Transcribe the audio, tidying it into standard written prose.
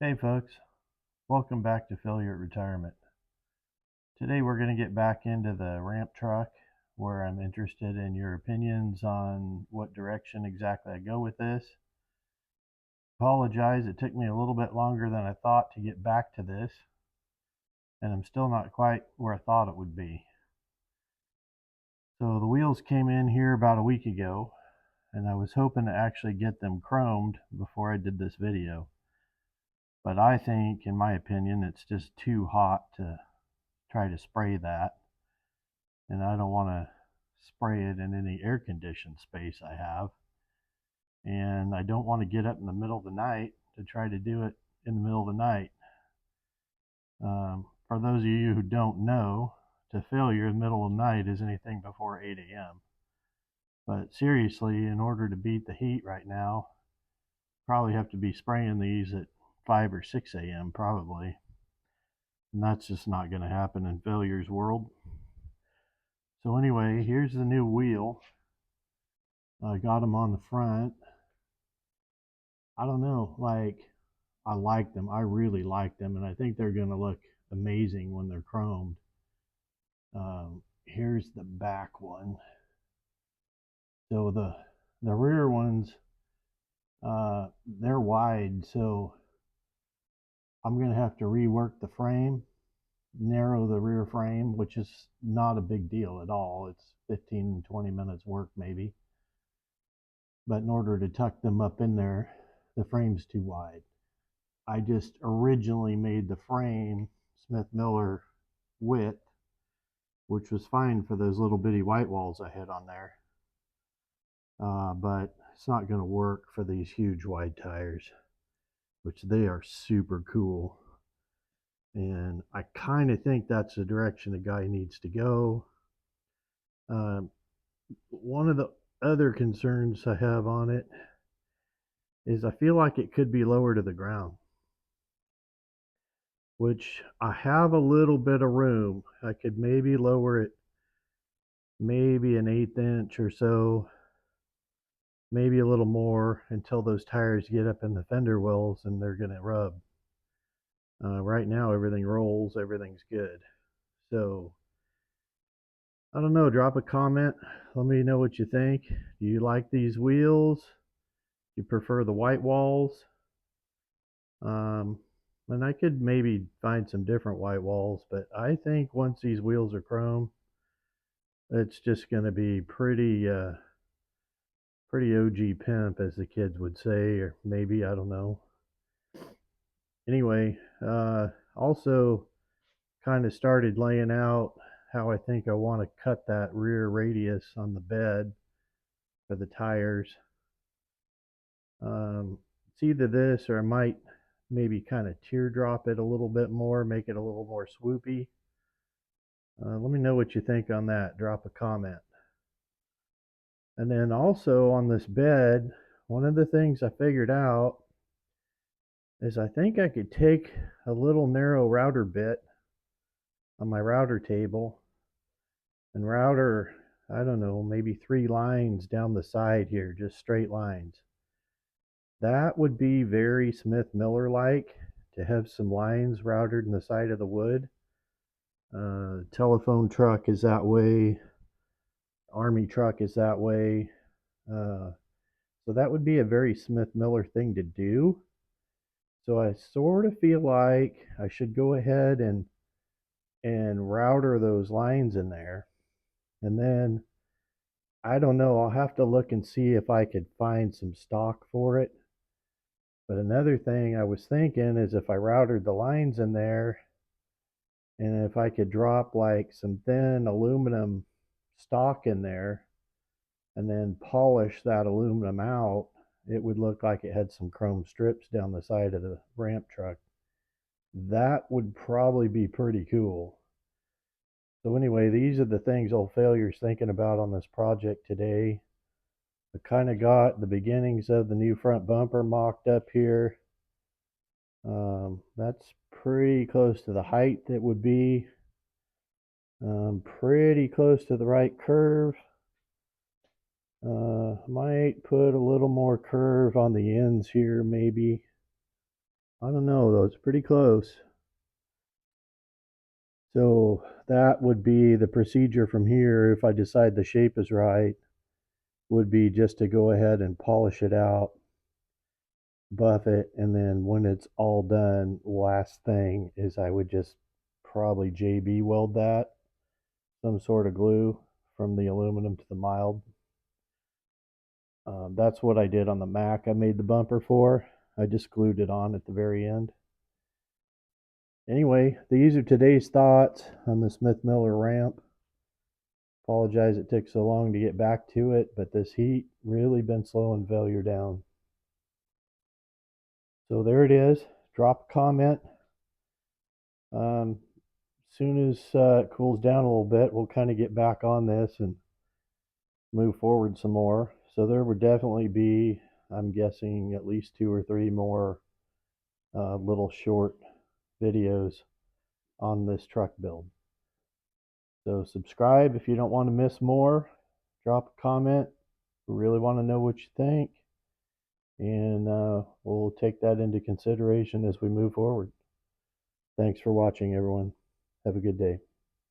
Hey folks, welcome back to Failure at Retirement. Today we're going to get back into the ramp truck where I'm interested in your opinions on what direction exactly I go with this. Apologize, it took me a little bit longer than I thought to get back to this, and I'm still not quite where I thought it would be. So the wheels came in here about a week ago, and I was hoping to actually get them chromed before I did this video. But I think, in my opinion, it's just too hot to try to spray that, and I don't want to spray it in any air conditioned space I have, and I don't want to get up in the middle of the night to try to do it in the middle of the night. For those of you who don't know, to failure in the middle of the night is anything before 8 a.m. But seriously, in order to beat the heat right now, probably have to be spraying these at 5 or 6 a.m. probably, and that's just not going to happen in failure's world. So anyway, here's the new wheel. I got them on the front. I don't know, I like them. I really like them, and I think they're going to look amazing when they're chromed. Here's the back one. So the rear ones, they're wide, so I'm going to have to rework the frame, narrow the rear frame, which is not a big deal at all. It's 15-20 minutes work maybe. But in order to tuck them up in there, the frame's too wide. I just originally made the frame Smith Miller width, which was fine for those little bitty white walls I had on there. But it's not going to work for these huge wide tires, which they are super cool. And I kind of think that's the direction the guy needs to go. One of the other concerns I have on it is I feel like it could be lower to the ground, which I have a little bit of room. I could maybe lower it maybe an 1/8 inch or so, maybe a little more, until those tires get up in the fender wells and they're going to rub. Right now everything rolls, everything's good. So I don't know, drop a comment, let me know what you think. Do you like these wheels? Do you prefer the white walls? And I could maybe find some different white walls, but I think once these wheels are chrome, it's just going to be pretty OG pimp, as the kids would say, or maybe, I don't know. Anyway, also kind of started laying out how I think I want to cut that rear radius on the bed for the tires. It's either this, or I might maybe kind of teardrop it a little bit more, make it a little more swoopy. Let me know what you think on that. Drop a comment. And then also on this bed, one of the things I figured out is I think I could take a little narrow router bit on my router table and router, I don't know, maybe 3 lines down the side here, just straight lines. That would be very Smith Miller like, to have some lines routed in the side of the wood. Telephone truck is that way, army truck is that way. So that would be a very Smith Miller thing to do. So I sort of feel like I should go ahead and router those lines in there. And then, I don't know, I'll have to look and see if I could find some stock for it. But another thing I was thinking is if I routed the lines in there, and if I could drop like some thin aluminum stock in there and then polish that aluminum out, it would look like it had some chrome strips down the side of the ramp truck. That would probably be pretty cool. So anyway, these are the things Old Failure's thinking about on this project today. I kind of got the beginnings of the new front bumper mocked up here. That's pretty close to the height it would be. Pretty close to the right curve. Might put a little more curve on the ends here maybe. I don't know though, it's pretty close. So that would be the procedure from here if I decide the shape is right, would be just to go ahead and polish it out, buff it, and then when it's all done, last thing is I would just probably JB weld that, some sort of glue from the aluminum to the mild. That's what I did on the Mac I made the bumper for. I just glued it on at the very end. Anyway, these are today's thoughts on the Smith Miller ramp. Apologize it took so long to get back to it, but this heat really been slowing failure down. So there it is. Drop a comment. As soon as it cools down a little bit, we'll kind of get back on this and move forward some more. So there would definitely be, I'm guessing, at least 2 or 3 more little short videos on this truck build. So subscribe if you don't want to miss more. Drop a comment. We really want to know what you think. And we'll take that into consideration as we move forward. Thanks for watching, everyone. Have a good day.